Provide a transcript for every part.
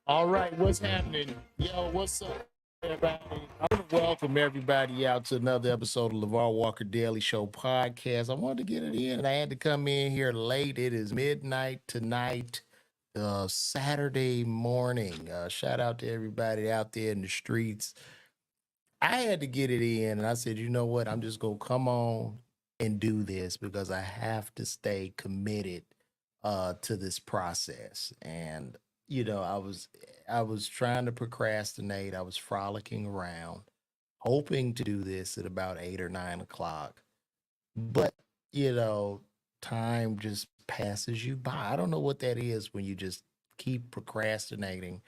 All right, what's happening? Yo, what's up, everybody? I want to welcome everybody out to another episode of LaVar Walker Daily Show podcast. I wanted to get it in, and I had to come in here late. It is midnight tonight, Saturday morning. Shout out to everybody out there in the streets. I had to get it in, and I said, you know what? I'm just going to come on and do this because I have to stay committed to this process. And I was trying to procrastinate. I was frolicking around, hoping to do this at about 8 or 9 o'clock. But you know, time just passes you by. I don't know what that is when you just keep procrastinating.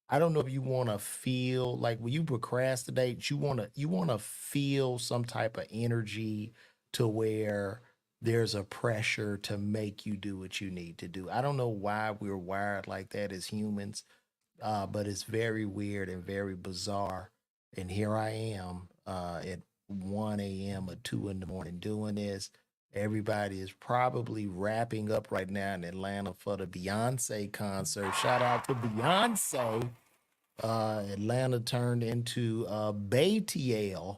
I don't know if you want to feel like when you procrastinate, you want to feel some type of energy to where there's a pressure to make you do what you need to do. I don't know why we're wired like that as humans, but it's very weird and very bizarre. And here I am at 1 a.m. or 2 in the morning doing this. Everybody is probably wrapping up right now in Atlanta for the Beyonce concert. Shout out to Beyonce. Atlanta turned into Baytl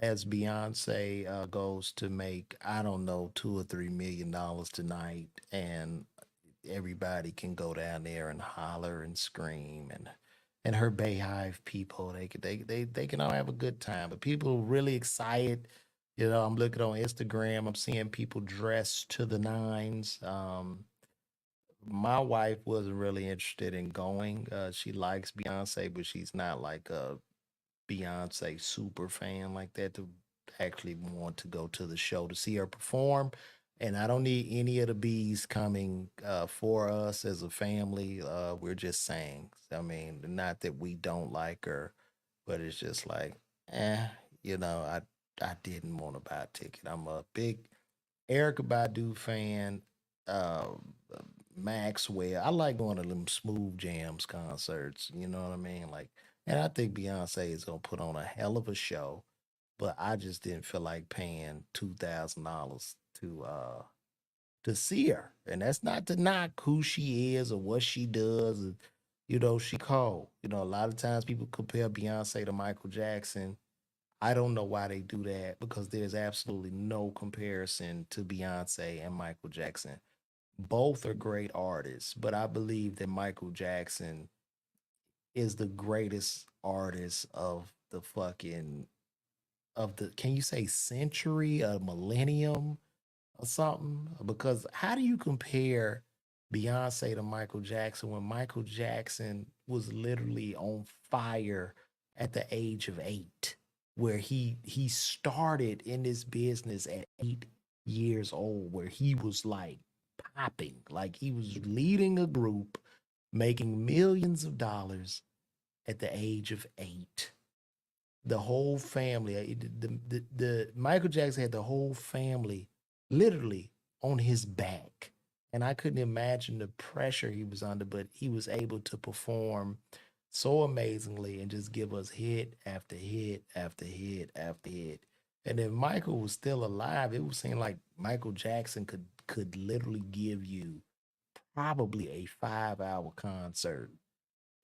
as Beyonce goes to make, I don't know, $2 or $3 million tonight, and everybody can go down there and holler and scream, and her Bayhive people, they can all have a good time. But people really excited. I'm looking on Instagram. I'm seeing people dressed to the nines. My wife wasn't really interested in going. She likes Beyonce, but she's not like a Beyonce super fan like that to actually want to go to the show to see her perform. And I don't need any of the bees coming for us as a family. We're just saying. I mean, not that we don't like her, but it's just like, eh, I didn't want to buy a ticket. I'm a big Erica Badu fan. Uh, Maxwell. I like going to them smooth jams concerts. You know what I mean? Like, and I think Beyonce is gonna put on a hell of a show. But I just didn't feel like paying $2,000 to see her. And that's not to knock who she is or what she does. She called. A lot of times people compare Beyonce to Michael Jackson. I don't know why they do that because there's absolutely no comparison to Beyonce and Michael Jackson. Both are great artists, but I believe that Michael Jackson is the greatest artist of the fucking of the can you say century, a millennium or something? Because how do you compare Beyonce to Michael Jackson when Michael Jackson was literally on fire at the age of 8, where he started in this business at 8 years old, where he was like popping, like he was leading a group, making millions of dollars at the age of 8. The whole family, the Michael Jackson had the whole family literally on his back. And I couldn't imagine the pressure he was under, but he was able to perform so amazingly and just give us hit after hit after hit after hit. And if Michael was still alive, it would seem like Michael Jackson could literally give you probably a 5 hour concert,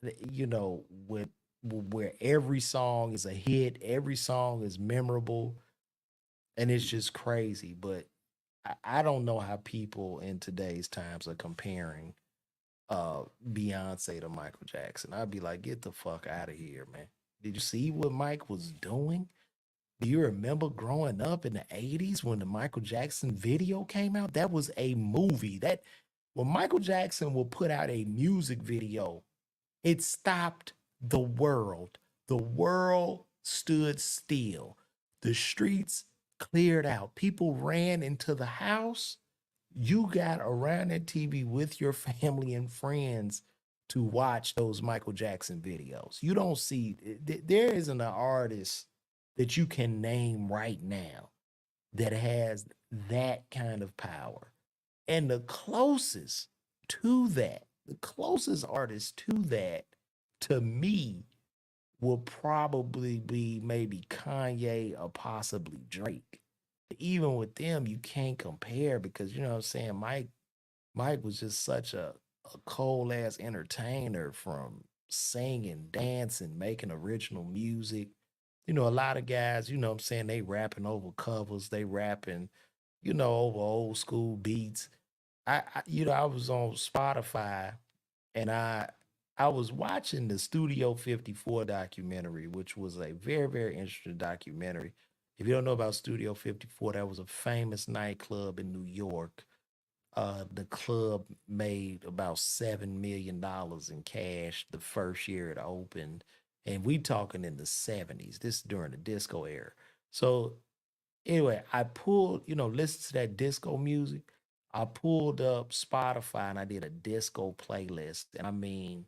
with where every song is a hit, every song is memorable, and it's just crazy. But I don't know how people in today's times are comparing Beyonce to Michael Jackson. I'd be like, get the fuck out of here, man. Did you see what Mike was doing? Do you remember growing up in the 80s when the Michael Jackson video came out? That was a movie. That when Michael Jackson will put out a music video, it stopped the world. The world stood still. The streets cleared out. People ran into the house. You got around that TV with your family and friends to watch those Michael Jackson videos. You don't see there isn't an artist that you can name right now that has that kind of power. And the closest artist to that, to me, will probably be maybe Kanye or possibly Drake. Even with them, you can't compare because you know what I'm saying. Mike was just such a cold ass entertainer from singing, dancing, making original music. You know, a lot of guys, you know what I'm saying, they rapping over covers, they rapping, you know, over old school beats. I was on Spotify and I was watching the Studio 54 documentary, which was a very, very interesting documentary. If you don't know about Studio 54, that was a famous nightclub in New York. The club made about $7 million in cash the first year it opened. And we talking in the 70s. This is during the disco era. So anyway, I pulled, you know, listen to that disco music. I pulled up Spotify and I did a disco playlist. And I mean,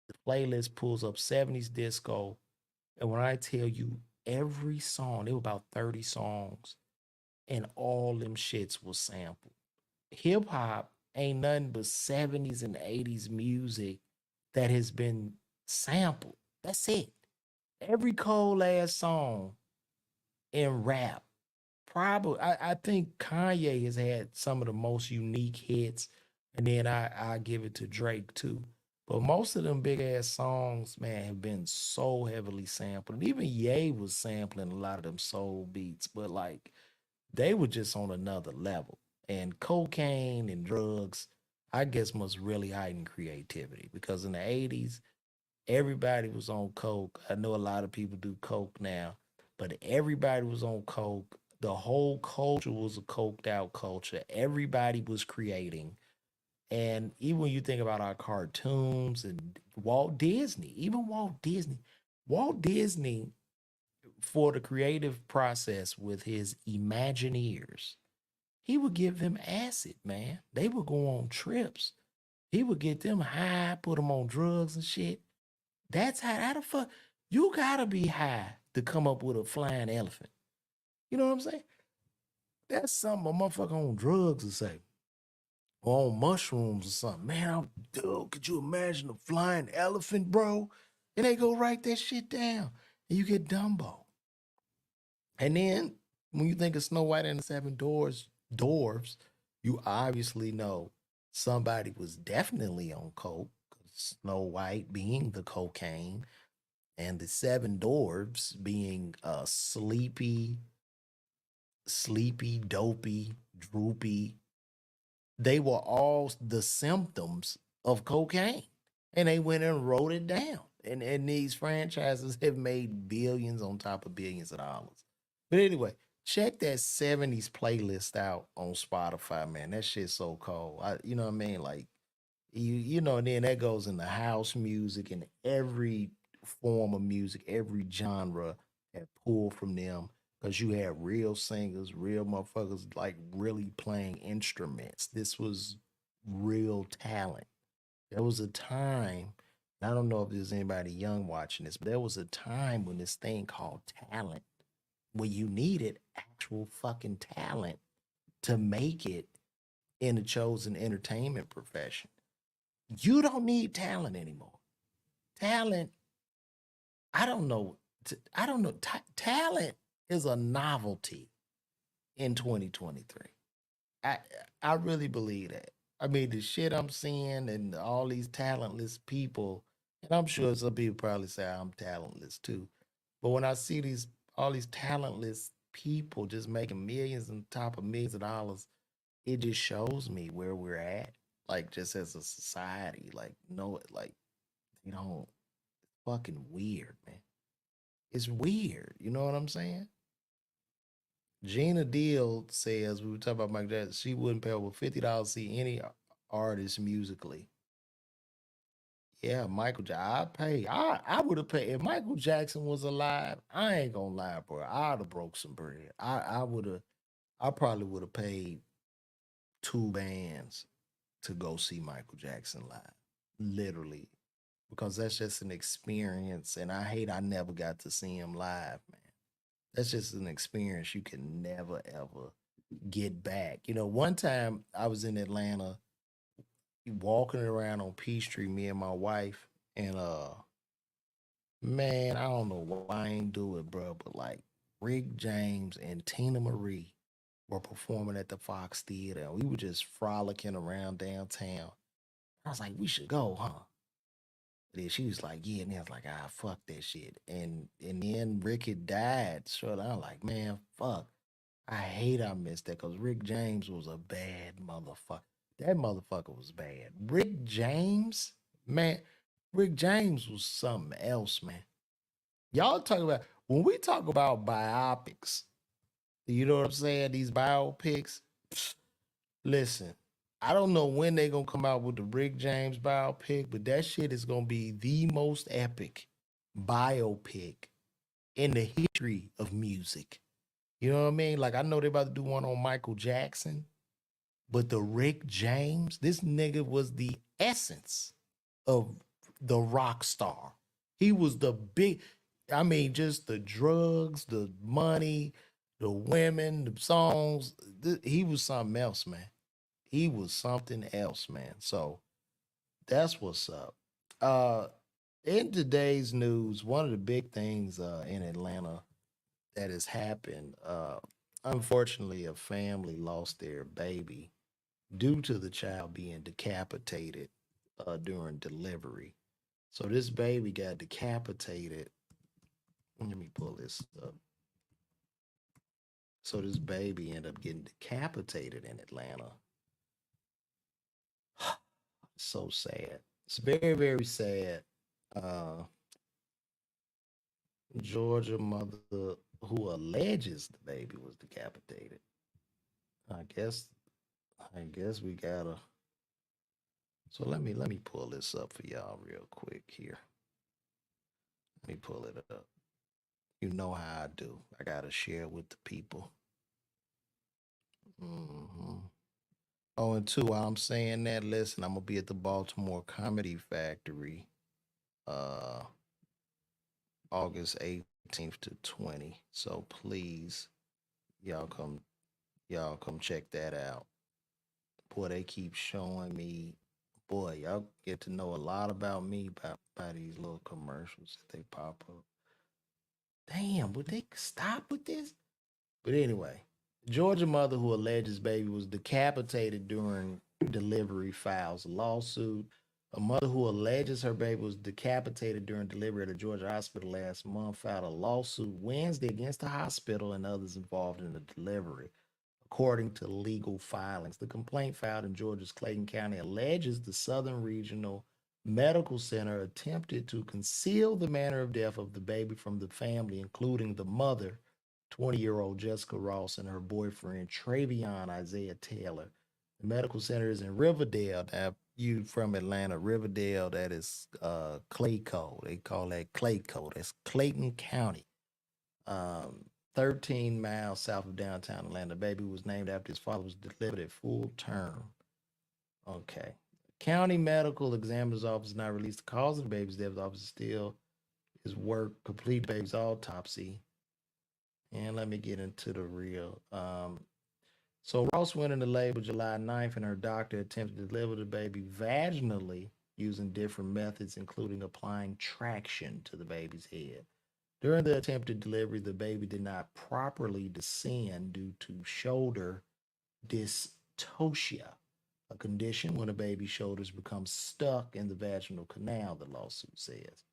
the playlist pulls up 70s disco. And when I tell you every song, there were about 30 songs, and all them shits was sampled. Hip hop ain't nothing but 70s and 80s music that has been sampled. That's it. Every cold ass song in rap. Probably, I think Kanye has had some of the most unique hits, and then I give it to Drake too. But most of them big ass songs, man, have been so heavily sampled. And even Ye was sampling a lot of them soul beats, but like they were just on another level. And cocaine and drugs, I guess, must really heighten creativity because in the 80s, everybody was on coke. I know a lot of people do coke now, but everybody was on coke. The whole culture was a coked out culture. Everybody was creating. And even when you think about our cartoons and Walt Disney, even Walt Disney, for the creative process with his Imagineers, he would give them acid, man. They would go on trips. He would get them high, put them on drugs and shit. That's how the fuck you gotta be high to come up with a flying elephant. You know what I'm saying? That's something a motherfucker on drugs would say. Or on mushrooms or something. Man, dude, could you imagine a flying elephant, bro? And they go write that shit down. And you get Dumbo. And then when you think of Snow White and the Seven Dwarfs, you obviously know somebody was definitely on coke. Snow White being the cocaine, and the seven dwarves being sleepy, dopey, droopy. They were all the symptoms of cocaine. And they went and wrote it down. And these franchises have made billions on top of billions of dollars. But anyway, check that 70s playlist out on Spotify, man. That shit's so cold. You know what I mean? Like you know, and then that goes into house music and every form of music, every genre had pulled from them because you had real singers, real motherfuckers like really playing instruments. This was real talent. There was a time, I don't know if there's anybody young watching this, but there was a time when this thing called talent, where you needed actual fucking talent to make it in the chosen entertainment profession. You don't need talent anymore. Talent, I don't know. I don't know. Talent is a novelty in 2023. I I really believe that. I mean, the shit I'm seeing and all these talentless people, and I'm sure some people probably say I'm talentless too. But when I see all these talentless people just making millions on top of millions of dollars, it just shows me where we're at. Like just as a society. Like no, like you know, fucking weird, man. It's weird. You know what I'm saying? Gina Deal says we were talking about Mike Jackson. She wouldn't pay over $50 to see any artist musically. Yeah, Michael Jackson. I pay. I would have paid if Michael Jackson was alive. I ain't gonna lie, bro. I'd have broke some bread. I would have. I probably would have paid two bands to go see Michael Jackson live. Literally. because that's just an experience. And I hate I never got to see him live, man. That's just an experience you can never ever get back. You know, one time I was in Atlanta walking around on Peachtree, me and my wife, and man, I don't know why I ain't do it, bro, but like Rick James and Tina Marie were performing at the Fox Theater, and we were just frolicking around downtown. I was like, we should go, huh? And then she was like, yeah, and I was like, ah, fuck that shit. And then Rick had died. So I was like, man, fuck. I hate I missed that because Rick James was a bad motherfucker. That motherfucker was bad. Rick James, man, Rick James was something else, man. Y'all talk about when we talk about biopics, you know what I'm saying? These biopics. Listen, I don't know when they're gonna come out with the Rick James biopic, but that shit is gonna be the most epic biopic in the history of music. You know what I mean? Like I know they're about to do one on Michael Jackson, but the Rick James, this nigga was the essence of the rock star. He was the big, I mean, just the drugs, the money, the women, the songs. He was something else, man. He was something else, man. So that's what's up. Uh, in today's news, one of the big things in Atlanta that has happened, unfortunately, a family lost their baby due to the child being decapitated during delivery. So this baby got decapitated. Let me pull this up. So this baby ended up getting decapitated in Atlanta. So sad. It's very, very sad. Uh, Georgia mother who alleges the baby was decapitated. I guess I guess we gotta. So let me pull this up for y'all real quick here. Let me pull it up. You know how I do. I gotta share with the people. Hmm. Oh, and two, while I'm saying that, listen, I'm gonna be at the Baltimore Comedy Factory, uh, August 18th to 20. So please, y'all come, y'all come check that out. Boy, they keep showing me. Boy, y'all get to know a lot about me by these little commercials that they pop up. Damn, would they stop with this? But anyway, Georgia mother who alleges baby was decapitated during delivery files a lawsuit. A mother who alleges her baby was decapitated during delivery at a Georgia hospital last month filed a lawsuit Wednesday against the hospital and others involved in the delivery. According to legal filings, the complaint filed in Georgia's Clayton County alleges the Southern Regional Medical Center attempted to conceal the manner of death of the baby from the family, including the mother, 20-year-old Jessica Ross, and her boyfriend, Travion Isaiah Taylor. The medical center is in Riverdale. Now, you from Atlanta, Riverdale, that is Clayco. They call that Clayco. That's Clayton County. 13 miles south of downtown Atlanta. Baby was named after his father was delivered at full term. Okay. County Medical Examiner's Office now released the cause of the baby's death. The office still is work complete baby's autopsy. And let me get into the real. So Ross went into labor July 9th, and her doctor attempted to deliver the baby vaginally using different methods, including applying traction to the baby's head. During the attempted delivery, the baby did not properly descend due to shoulder dystocia, a condition when a baby's shoulders become stuck in the vaginal canal, the lawsuit says.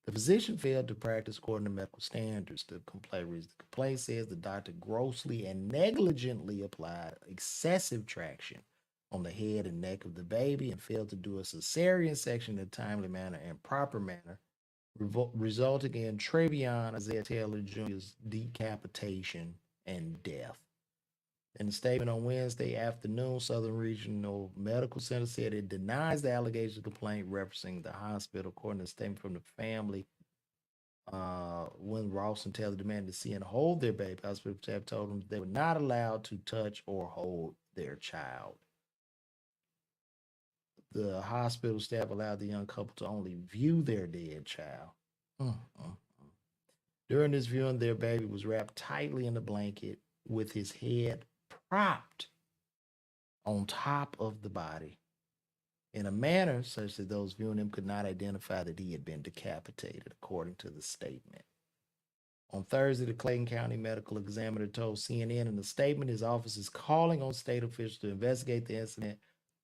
The physician failed to practice according to medical standards. The complaint says the doctor grossly and negligently applied excessive traction on the head and neck of the baby and failed to do a cesarean section in a timely manner and proper manner, resulting in Travion Isaiah Taylor Jr.'s decapitation and death. In a statement on Wednesday afternoon, Southern Regional Medical Center said it denies the allegations of complaint referencing the hospital. According to a statement from the family, when Ross and Taylor demanded to see and hold their baby, hospital staff told them they were not allowed to touch or hold their child. The hospital staff allowed the young couple to only view their dead child. Mm, mm. During this viewing, their baby was wrapped tightly in a blanket with his head propped on top of the body in a manner such that those viewing him could not identify that he had been decapitated, according to the statement. On Thursday, the Clayton County medical examiner told CNN in a statement his office is calling on state officials to investigate the incident.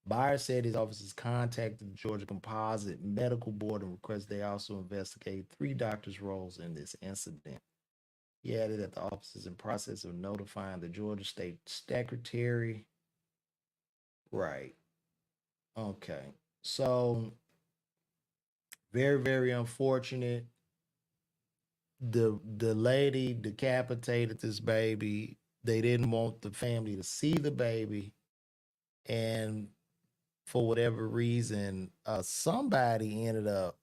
Byers said his office has contacted the Georgia Composite Medical Board and requested they also investigate three doctors' roles in this incident. He added that the office is in process of notifying the Georgia State Secretary. Right. Okay. So very, very unfortunate. The lady decapitated this baby. They didn't want the family to see the baby, and for whatever reason, somebody ended up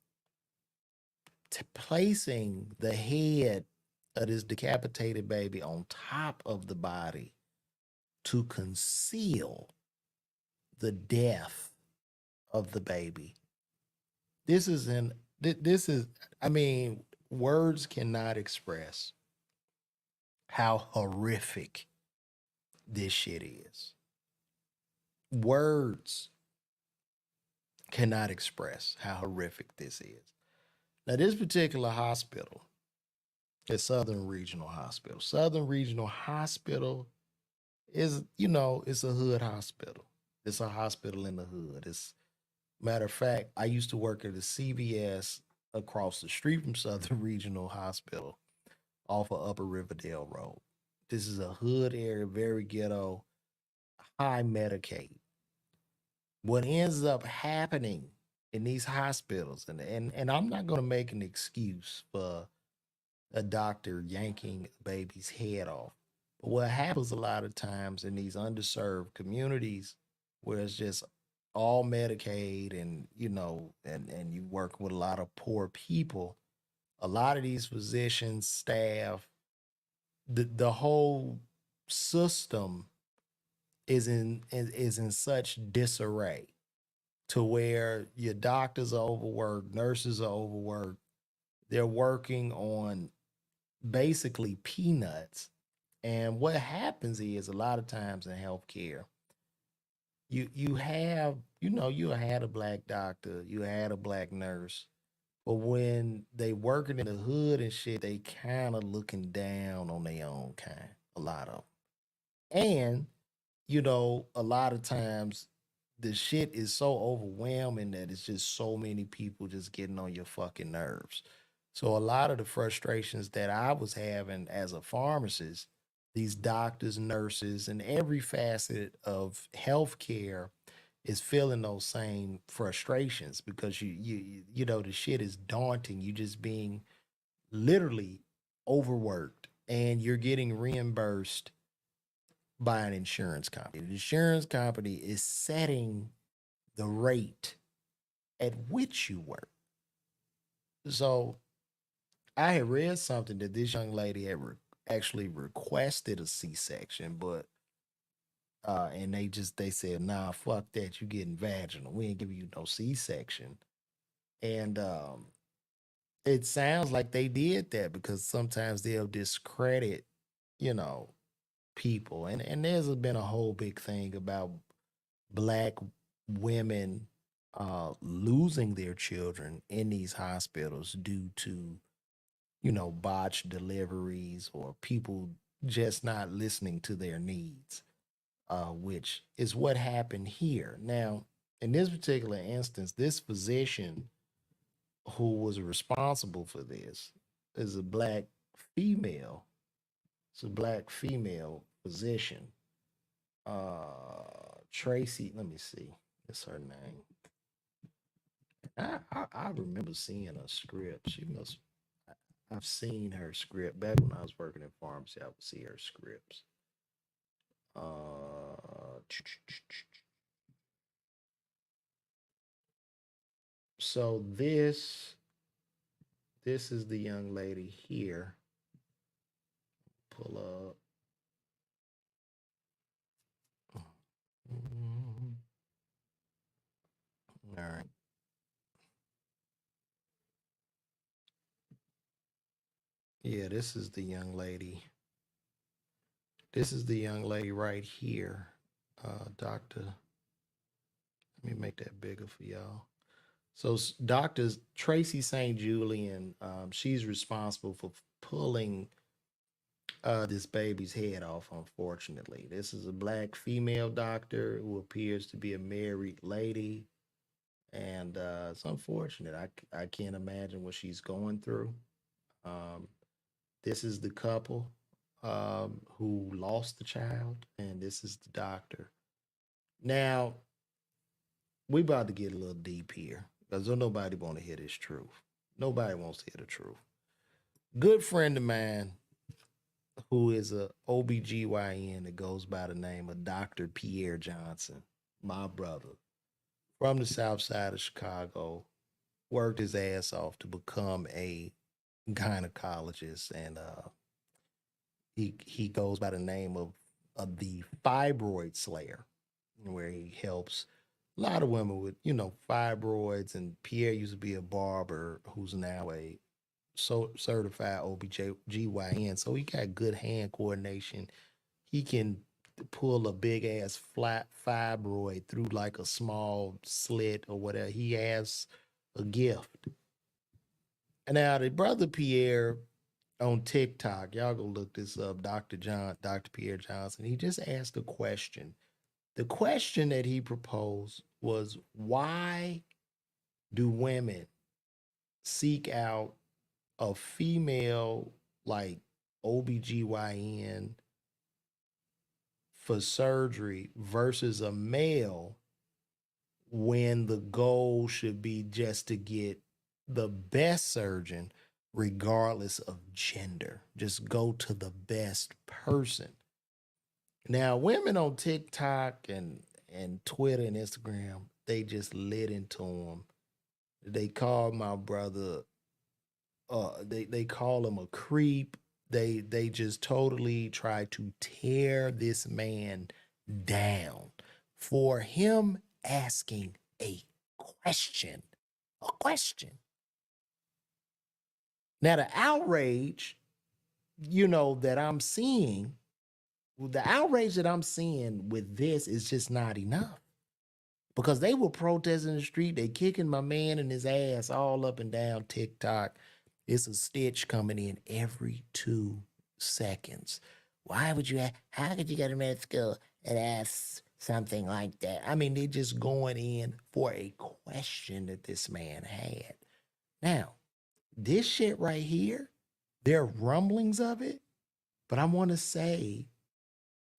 placing the head of this decapitated baby on top of the body to conceal the death of the baby. This is an this is I mean, words cannot express how horrific this shit is. Words cannot express how horrific this is. Now, this particular hospital is Southern Regional Hospital. Southern Regional Hospital is, it's a hood hospital. It's a hospital in the hood. It's matter of fact, I used to work at a CVS across the street from Southern Regional Hospital off of Upper Riverdale Road. This is a hood area, very ghetto, high Medicaid. What ends up happening in these hospitals, and I'm not going to make an excuse for a doctor yanking a baby's head off. But what happens a lot of times in these underserved communities where it's just all Medicaid and and you work with a lot of poor people, a lot of these physicians, staff, the whole system is in such disarray to where your doctors are overworked, nurses are overworked. They're working on basically peanuts. And what happens is a lot of times in healthcare, you have, you had a black doctor, you had a black nurse, but when they working in the hood and shit, they kind of looking down on their own kind, a lot of 'em. And a lot of times the shit is so overwhelming that it's just so many people just getting on your fucking nerves. So a lot of the frustrations that I was having as a pharmacist, these doctors, nurses, and every facet of healthcare is feeling those same frustrations because the shit is daunting. You just being literally overworked and you're getting reimbursed by an insurance company. The insurance company is setting the rate at which you work. So I had read something that this young lady had actually requested a C-section, but and they said, nah, fuck that, you getting vaginal. We ain't giving you no C-section. And it sounds like they did that because sometimes they'll discredit, you know, people. And there's been a whole big thing about black women losing their children in these hospitals due to botched deliveries or people just not listening to their needs, which is what happened here. Now, in this particular instance, this physician who was responsible for this is a black female. It's a black female physician. Tracy, let me see. That's her name. I remember seeing a script. She must. I've seen her script back when I was working in pharmacy. I would see her scripts. So this is the young lady here. Pull up. All right. Yeah, this is the young lady. This is the young lady right here. Doctor, let me make that bigger for y'all. So, Dr. Tracy St. Julian, she's responsible for pulling this baby's head off, unfortunately. This is a black female doctor who appears to be a married lady. And it's unfortunate. I can't imagine what she's going through. Um, this is the couple who lost the child, and this is the doctor. Now, we about to get a little deep here because don't nobody want to hear this truth. Nobody wants to hear the truth. Good friend of mine who is a OBGYN that goes by the name of Dr. Pierre Johnson, my brother from the south side of Chicago, worked his ass off to become a gynecologist, and he goes by the name of the fibroid slayer, where he helps a lot of women with fibroids. And Pierre used to be a barber who's now a certified OBGYN, so he got good hand coordination. He can pull a big ass flat fibroid through like a small slit or whatever. He has a gift. And now the brother Pierre on TikTok, y'all go look this up, Dr. Pierre Johnson. He just asked a question. The question that he proposed was, why do women seek out a female like OBGYN for surgery versus a male when the goal should be just to get the best surgeon regardless of gender? Just go to the best person. Now, women on TikTok and Twitter and Instagram, they just lit into him. They call my brother they call him a creep. They just totally try to tear this man down for him asking a question. A question. Now the outrage, that I'm seeing, the outrage that I'm seeing with this is just not enough. Because they were protesting in the street, they kicking my man in his ass all up and down TikTok. It's a stitch coming in every 2 seconds. Why would you? How could you go to med school and ask something like that? I mean, they're just going in for a question that this man had. Now, this shit right here, there are rumblings of it, but I want to say,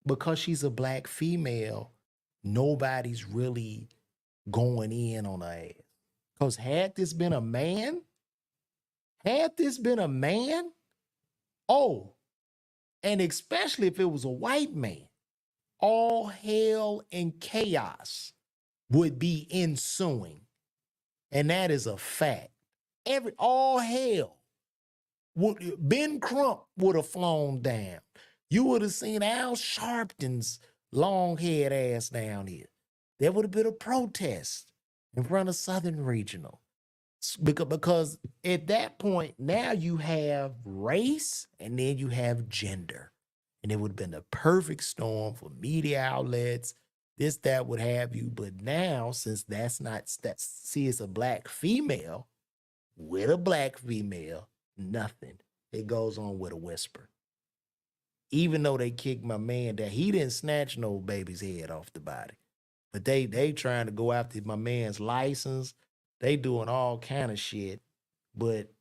because she's a black female, nobody's really going in on her ass. Because had this been a man, oh, and especially if it was a white man, all hell and chaos would be ensuing. And that is a fact. All hell Ben Crump would have flown down. You would have seen Al Sharpton's long haired ass down here. There would have been a protest in front of Southern Regional. Because at that point, now you have race and then you have gender. And it would have been the perfect storm for media outlets, this, that, would have you. But now, since see, it's a black female with a black female, nothing. It goes on with a whisper. Even though they kicked my man that he didn't snatch no baby's head off the body. But they trying to go after my man's license. They doing all kind of shit. But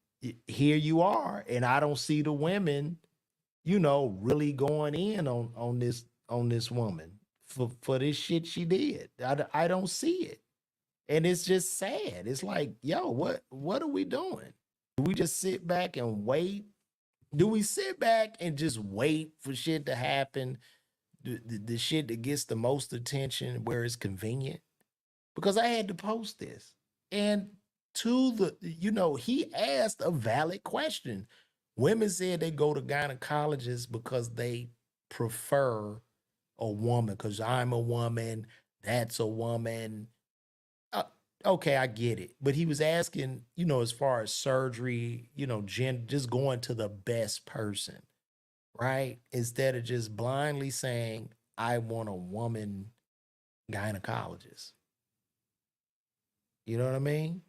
here you are, and I don't see the women, really going in on this woman for this shit she did. I don't see it. And it's just sad. It's like, yo, what are we doing? Do we just sit back and wait? Do we sit back and just wait for shit to happen? The shit that gets the most attention where it's convenient? Because I had to post this. And he asked a valid question. Women said they go to gynecologists because they prefer a woman, because I'm a woman, that's a woman. Uh, okay, I get it. But he was asking, as far as surgery, just going to the best person, right? Instead of just blindly saying, I want a woman gynecologist. You know what I mean?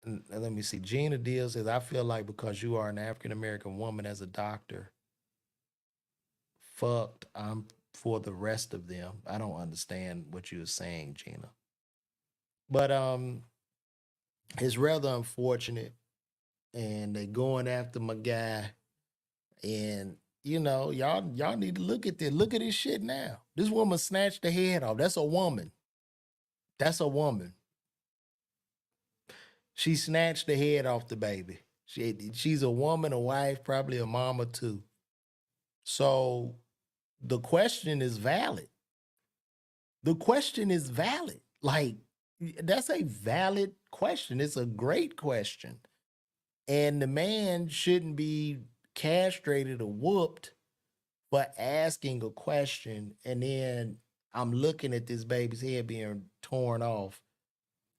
And let me see. Gina Deal says, I feel like because you are an African American woman as a doctor, fucked, I'm for the rest of them. I don't understand what you were saying, Gina. But it's rather unfortunate. And they going after my guy. And y'all need to look at this. Look at this shit now. This woman snatched the head off. That's a woman. That's a woman. She snatched the head off the baby. She's a woman, a wife, probably a mama too. So the question is valid. The question is valid. Like, that's a valid question. It's a great question. And the man shouldn't be castrated or whooped for asking a question. And then I'm looking at this baby's head being torn off.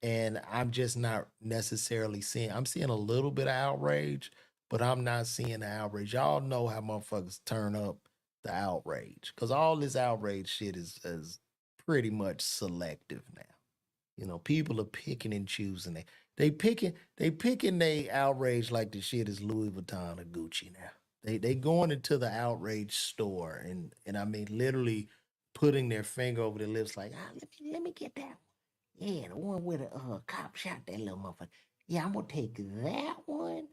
And I'm just not necessarily I'm seeing a little bit of outrage, but I'm not seeing the outrage. Y'all know how motherfuckers turn up the outrage. Cause all this outrage shit is pretty much selective now. People are picking and choosing. They picking they outrage like the shit is Louis Vuitton or Gucci now. They going into the outrage store and I mean literally putting their finger over their lips like, let me get that one. Yeah, the one where the cop shot that little motherfucker. Yeah, I'm gonna take that one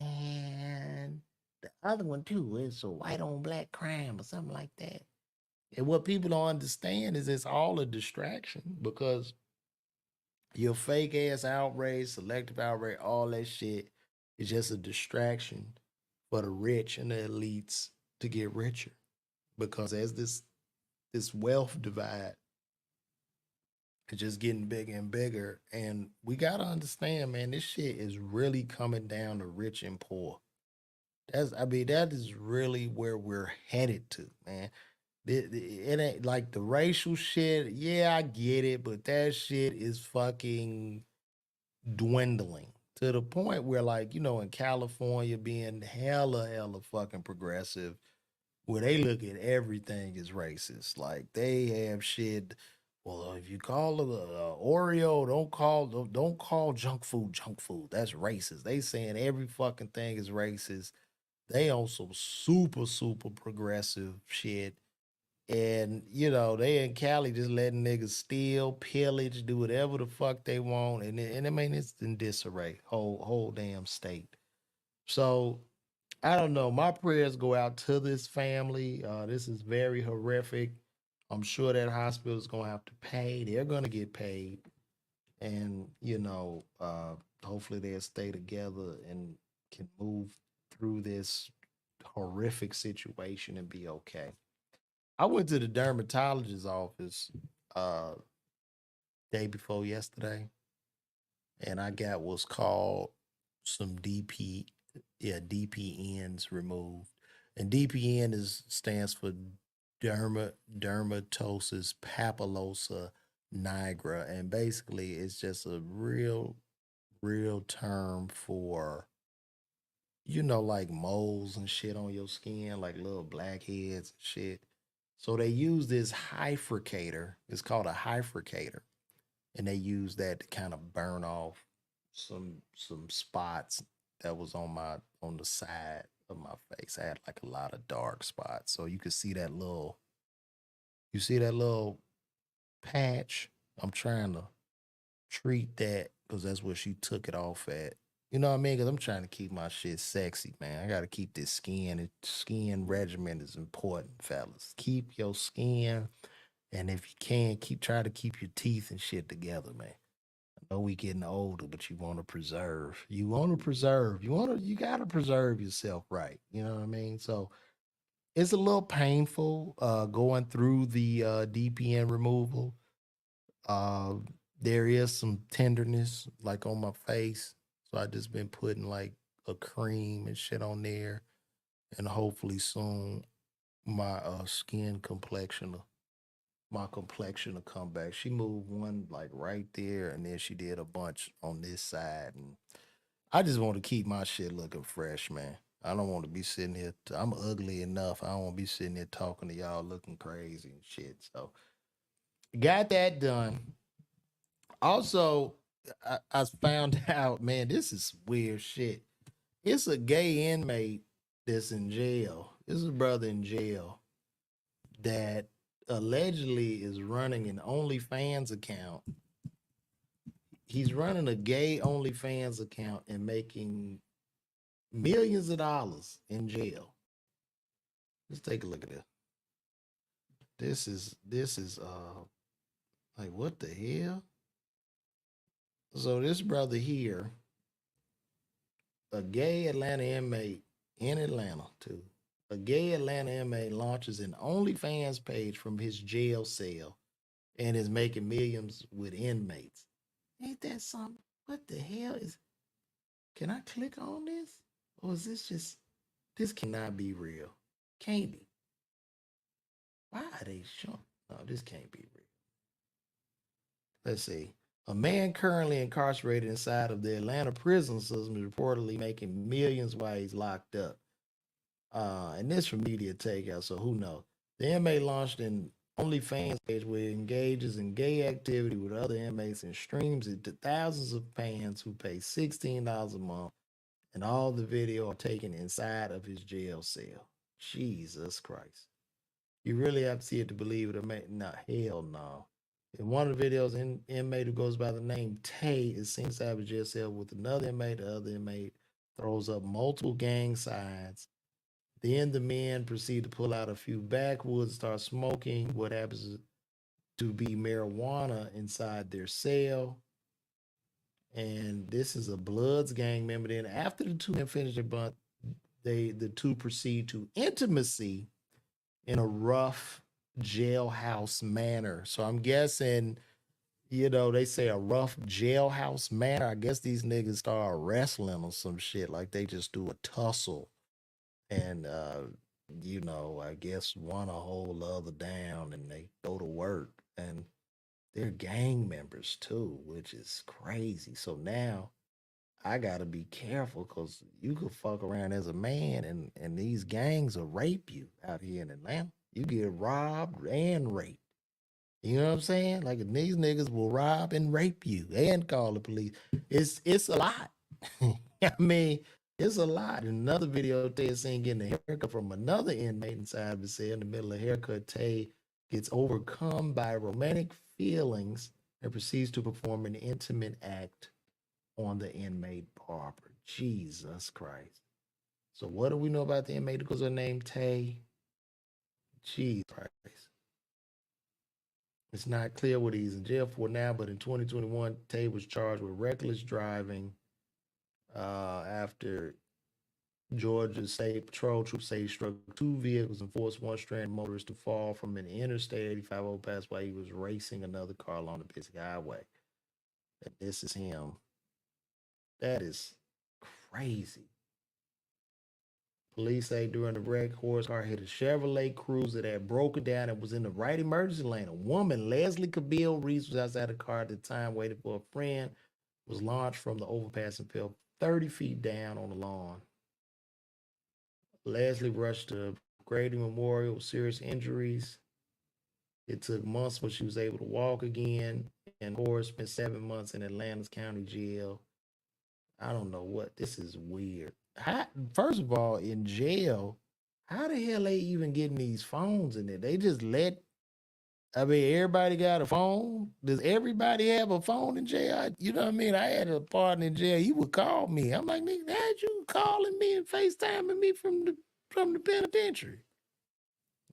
and the other one too. It's a white on black crime or something like that. And what people don't understand is it's all a distraction because your fake ass outrage, selective outrage, all that shit is just a distraction for the rich and the elites to get richer. Because as this wealth divide is just getting bigger and bigger, and we gotta understand, man, this shit is really coming down to rich and poor. That is really where we're headed to, man. It ain't like the racial shit. Yeah, I get it, but that shit is fucking dwindling to the point where, like, in California being hella fucking progressive, where they look at everything as racist. Like they have shit. Well, if you call it a Oreo, don't call junk food. That's racist. They saying every fucking thing is racist. They on some super progressive shit. And they in Cali just letting niggas steal, pillage, do whatever the fuck they want, and I mean it's in disarray, whole damn state. So I don't know. My prayers go out to this family. This is very horrific. I'm sure that hospital is gonna have to pay. They're gonna get paid, and hopefully they'll stay together and can move through this horrific situation and be okay. I went to the dermatologist's office uh day before yesterday, and I got what's called some DPNs removed. And DPN is stands for dermatosis papulosa nigra. And basically it's just a real term for like moles and shit on your skin, like little blackheads and shit. So they use this hyfricator. It's called a hyfricator, and they use that to kind of burn off some spots that was on the side of my face. I had like a lot of dark spots, so you could see that little patch. I'm trying to treat that because that's where she took it off at. You know what I mean? Because I'm trying to keep my shit sexy, man. I got to keep this skin regimen is important, fellas. Keep your skin, and if you can, try to keep your teeth and shit together, man. I know we getting older, but you want to preserve. You want to preserve. You got to preserve yourself, right? You know what I mean? So it's a little painful going through the DPN removal. Uh, there is some tenderness like on my face. So I just been putting like a cream and shit on there. And hopefully soon my skin complexion my complexion to come back. She moved one like right there, and then she did a bunch on this side. And I just want to keep my shit looking fresh, man. I don't want to be sitting here. I'm ugly enough. I don't want to be sitting here talking to y'all looking crazy and shit. So got that done. Also, I found out, man, this is weird shit. It's a gay inmate that's in jail. This is a brother in jail that allegedly is running an OnlyFans account. He's running a gay OnlyFans account and making millions of dollars in jail. Let's take a look at this. This is like what the hell? So this brother here, a gay Atlanta inmate in Atlanta too. A gay Atlanta inmate launches an OnlyFans page from his jail cell and is making millions with inmates. Ain't that something? What the hell is? Can I click on this? Or is this just? This cannot be real. Can't be. Why are they showing? No, this can't be real. Let's see. A man currently incarcerated inside of the Atlanta prison system is reportedly making millions while he's locked up. And this from media takeout, so who knows? The inmate launched an OnlyFans page where he engages in gay activity with other inmates and streams it to thousands of fans who pay $16 a month, and all the video are taken inside of his jail cell. Jesus Christ. You really have to see it to believe it. No, hell no. In one of the videos, an inmate who goes by the name Tay is seen inside of a jail cell with another inmate. The other inmate throws up multiple gang signs. Then the men proceed to pull out a few backwoods, start smoking what happens to be marijuana inside their cell. And this is a Bloods gang member. Then after the two men finish their blunt, the two proceed to intimacy in a rough jailhouse manner. So I'm guessing, they say a rough jailhouse manner. I guess these niggas start wrestling or some shit. Like they just do a tussle. And I guess one a whole other down and they go to work. And they're gang members too, which is crazy. So now I gotta be careful because you could fuck around as a man and these gangs will rape you out here in Atlanta. You get robbed and raped. You know what I'm saying? Like these niggas will rob and rape you and call the police. It's a lot. I mean, it's a lot. In another video, Tay is seen getting a haircut from another inmate inside the cell. In the middle of the haircut, Tay gets overcome by romantic feelings and proceeds to perform an intimate act on the inmate barber. Jesus Christ. So what do we know about the inmate who goes by name Tay? Jesus Christ. It's not clear what he's in jail for now, but in 2021, Tay was charged with reckless driving after Georgia State Patrol troops say he struck two vehicles and forced one stranded motorist to fall from an interstate 85 overpass while he was racing another car along the busy highway. And this is him. That is crazy. Police say during the wreck, horse car hit a Chevrolet Cruiser that had broken down and was in the right emergency lane. A woman, Leslie Cabile Reese, was outside the car at the time, waiting for a friend, was launched from the overpass and fell 30 feet down on the lawn. Leslie rushed to Grady Memorial with serious injuries. It took months before she was able to walk again, and Horace spent 7 months in Atlanta's county jail. I don't know what. This is weird. First of all, in jail, how the hell they even getting these phones in there? They just let. I mean, everybody got a phone. Does everybody have a phone in jail? You know what I mean? I had a partner in jail. He would call me. I'm like, nigga, how'd you calling me and FaceTiming me from the penitentiary?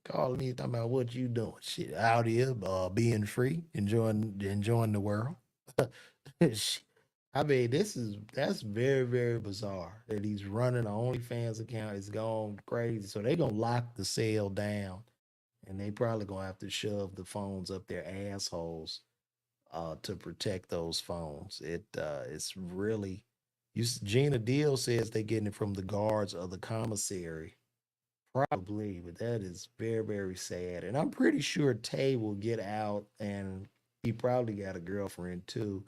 Calling me talking about what you doing? Shit, out here, being free, enjoying the world. I mean, that's very, very bizarre that he's running an OnlyFans account. It's gone crazy. So they gonna lock the cell down and they probably gonna have to shove the phones up their assholes to protect those phones. It's really Gina Deal says they're getting it from the guards of the commissary Probably, but that is very, very sad. And I'm pretty sure Tay will get out and he probably got a girlfriend too.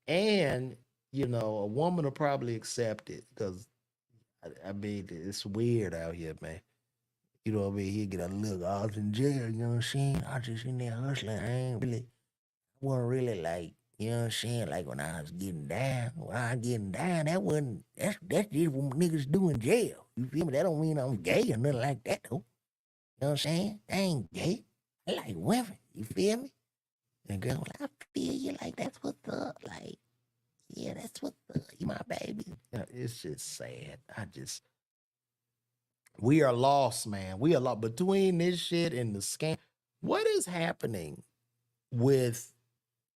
And, a woman will probably accept it because, I mean, it's weird out here, man. You know what I mean? He'll get a look, I was in jail, you know what I'm saying? I just in there hustling. Wasn't really like, you know what I'm saying? Like when I was getting down, that's just what niggas do in jail. You feel me? That don't mean I'm gay or nothing like that, though. You know what I'm saying? I ain't gay. I like women. You feel me? And the girl was like, I feel you. Like, that's what's up. Like, yeah, that's what's up. You my baby. It's just sad. We are lost, man. We are lost. Between this shit and the scam, what is happening with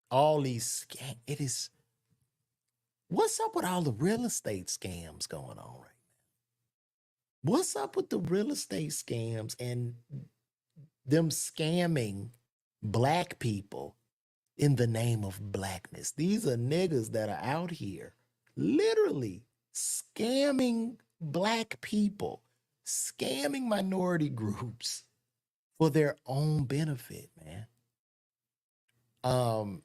all these scams? What's up with all the real estate scams going on right now? What's up with the real estate scams and them scamming black people in the name of blackness? These are niggas that are out here literally scamming black people, scamming minority groups for their own benefit, man. Um,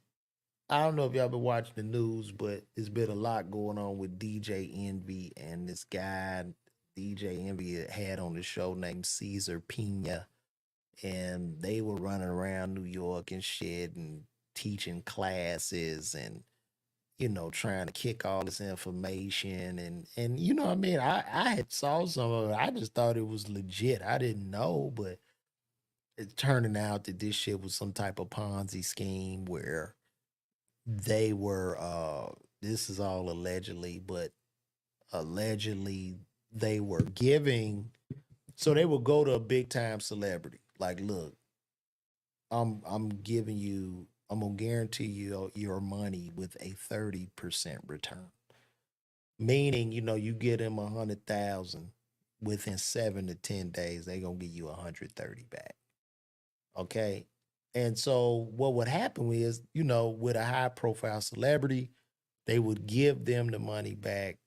I don't know if y'all been watching the news, but there's been a lot going on with DJ Envy and this guy DJ Envy had on the show named Caesar Pina, and they were running around New York and shit and teaching classes and trying to kick all this information and you know what I mean. I had saw some of it. I just thought it was legit. I didn't know, but it's turning out that this shit was some type of Ponzi scheme where they were this is all allegedly, but allegedly they were giving, so they would go to a big time celebrity like, look, I'm giving you, I'm gonna guarantee you your money with a 30% return. Meaning, you get them 100,000 within 7 to 10 days, they gonna give you 130 back. Okay. And so what would happen is, with a high profile celebrity, they would give them the money back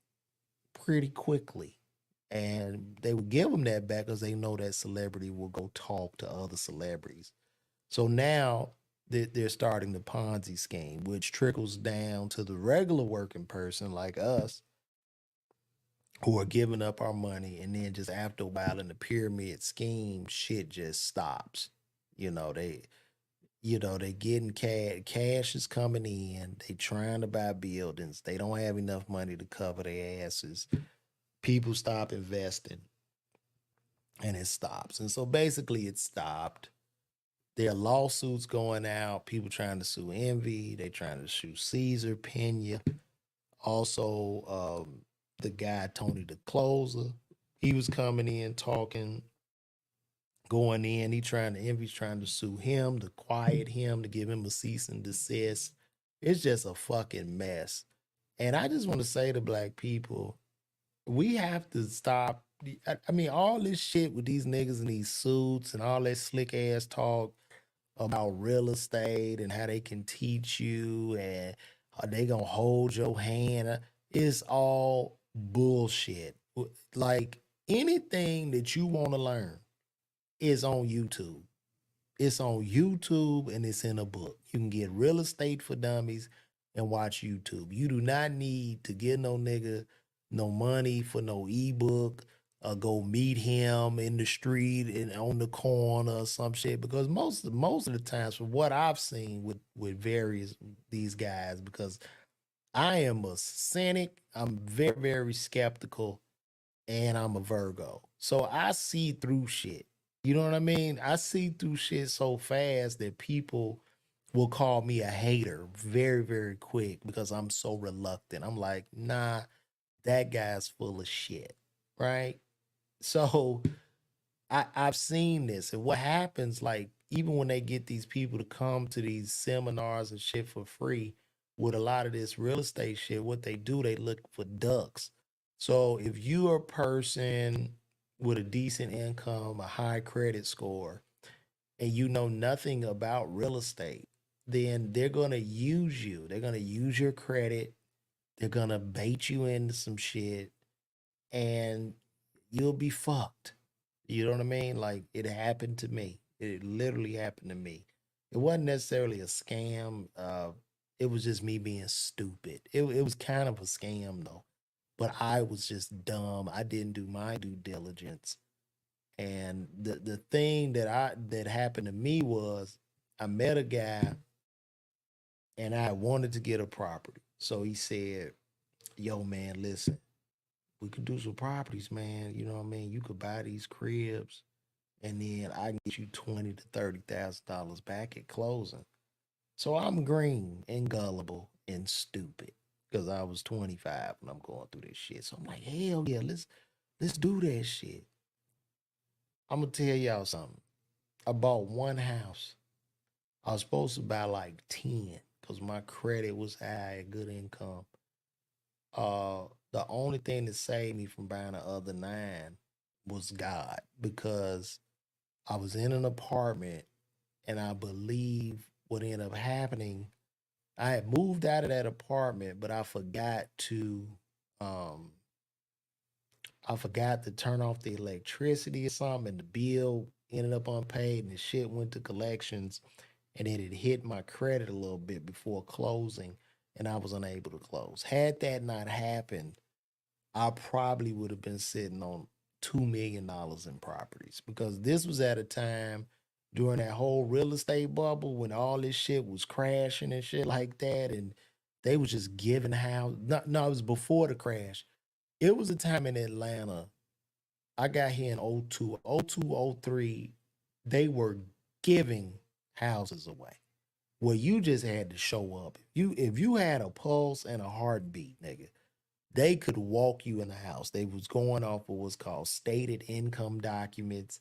pretty quickly. And they would give them that back because they know that celebrity will go talk to other celebrities. So now they're starting the Ponzi scheme, which trickles down to the regular working person like us who are giving up our money. And then just after a while in the pyramid scheme, shit just stops. You know, they they getting cash. Cash is coming in. They trying to buy buildings. They don't have enough money to cover their asses. People stop investing, and it stops. And so basically, it stopped. There are lawsuits going out. People trying to sue Envy. They trying to sue Caesar Pena. Also, the guy Tony the Closer. He was coming in talking, going in. Envy's trying to sue him to quiet him, to give him a cease and desist. It's just a fucking mess. And I just want to say to black people, we have to stop. I mean, all this shit with these niggas in these suits and all that slick ass talk about real estate and how they can teach you and how they gonna hold your hand. It's all bullshit. Like anything that you want to learn is on YouTube. It's on YouTube and it's in a book. You can get Real Estate for Dummies and watch YouTube. You do not need to get no nigga no money for no ebook or go meet him in the street and on the corner or some shit, because most of the times from what I've seen with various these guys, because I am a cynic, I'm very, very skeptical, and I'm a Virgo. So I see through shit. You know what I mean? I see through shit so fast that people will call me a hater very, very quick because I'm so reluctant. I'm like, nah, that guy's full of shit. Right. So I've seen this. And what happens, like, even when they get these people to come to these seminars and shit for free with a lot of this real estate shit, what they do, they look for ducks. So if you're a person with a decent income, a high credit score, and you know nothing about real estate, then they're going to use you. They're going to use your credit. They're going to bait you into some shit and you'll be fucked. You know what I mean? Like it happened to me. It literally happened to me. It wasn't necessarily a scam. It was just me being stupid. It was kind of a scam though, but I was just dumb. I didn't do my due diligence. And the thing that happened to me was I met a guy and I wanted to get a property. So he said, "Yo, man, listen, we could do some properties, man. You know what I mean? You could buy these cribs, and then I can get you $20,000 to $30,000 back at closing." So I'm green and gullible and stupid because I was 25 when I'm going through this shit. So I'm like, hell yeah, let's do that shit. I'm gonna tell y'all something. I bought one house. I was supposed to buy like 10 because my credit was high, good income. The only thing that saved me from buying the other nine was God because I was in an apartment and I believe what ended up happening. I had moved out of that apartment, but um I forgot to turn off the electricity or something, and the bill ended up unpaid, and the shit went to collections, and it had hit my credit a little bit before closing, and I was unable to close. Had that not happened, I probably would have been sitting on $2 million in properties because this was at a time during that whole real estate bubble when all this shit was crashing and shit like that, and they was just giving house. No, no, it was before the crash. It was a time in Atlanta. I got here in '02, '02, '03. They were giving houses away where you just had to show up. If you had a pulse and a heartbeat, nigga, they could walk you in the house. They was going off of what's called stated income documents,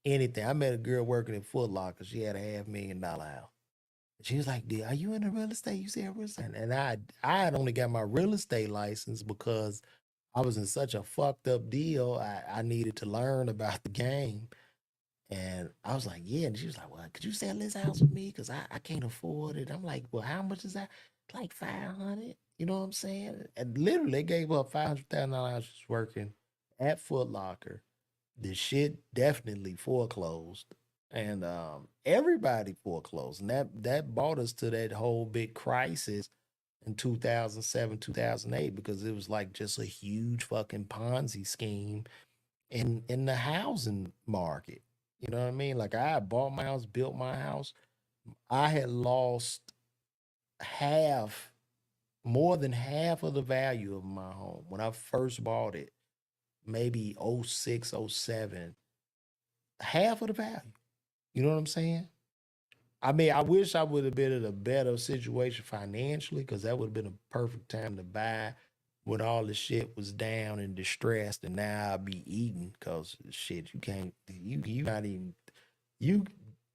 anything. I met a girl working at Foot Locker. She had a $500,000 house. She was like, "Are you in the real estate? You said real estate?" And I had only got my real estate license because I was in such a fucked up deal. I needed to learn about the game. And I was like, "Yeah." And she was like, "Well, could you sell this house with me? Because I can't afford it." I'm like, "Well, how much is that?" Like 500. You know what I'm saying? And literally they gave up $500,000 just working at Foot Locker. The shit definitely foreclosed. And everybody foreclosed. And that brought us to that whole big crisis in 2007, 2008, because it was like just a huge fucking Ponzi scheme in the housing market. You know what I mean? Like I had bought my house, built my house. I had lost half, more than half of the value of my home when I first bought it, maybe '06, '07. Half of the value. You know what I'm saying? I mean, I wish I would have been in a better situation financially because that would have been a perfect time to buy when all the shit was down and distressed, and now I'll be eating because shit, you can't, you not even, you,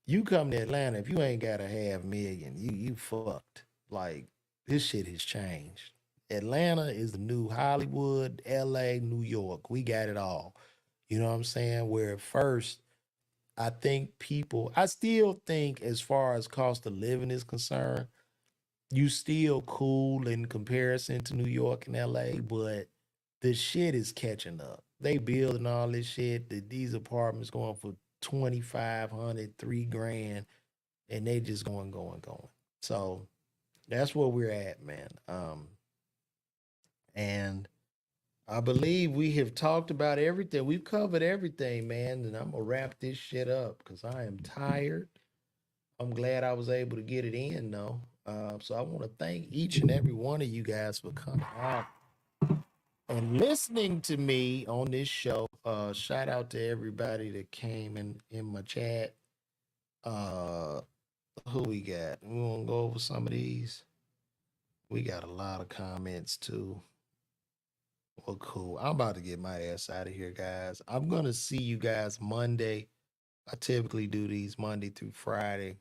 you come to Atlanta, if you ain't got a 500,000, you fucked. Like, this shit has changed. Atlanta is the new Hollywood, LA, New York. We got it all. You know what I'm saying? Where at first, I still think, as far as cost of living is concerned, you still cool in comparison to New York and LA, but the shit is catching up. They building all this shit, these apartments going for 2,500, 3 grand, and they just going, going, going. So that's where we're at, man. And I believe we have talked about everything. We've covered everything, man. And I'm gonna wrap this shit up because I am tired. I'm glad I was able to get it in, though. So I want to thank each and every one of you guys for coming out and listening to me on this show. Shout out to everybody that came in my chat. Uh, who we got? We want to go over some of these. We got a lot of comments too. Well, cool. I'm about to get my ass out of here, guys. I'm gonna see you guys Monday. I typically do these Monday through Friday,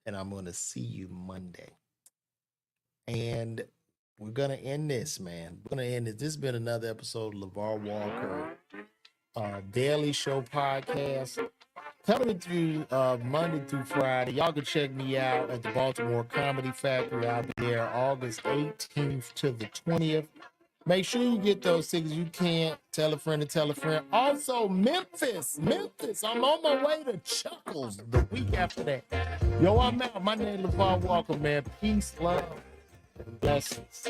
and I'm gonna see you Monday. And we're gonna end this, man. We're gonna end it. This has been another episode of LaVar Walker Daily Show podcast. Coming through Monday through Friday. Y'all can check me out at the Baltimore Comedy Factory. I'll be there August 18th to the 20th. Make sure you get those tickets. You can't tell a friend to tell a friend. Also, Memphis. I'm on my way to Chuckles the week after that. Yo, I'm out. My name is LaVar Walker, man. Peace, love, and blessings.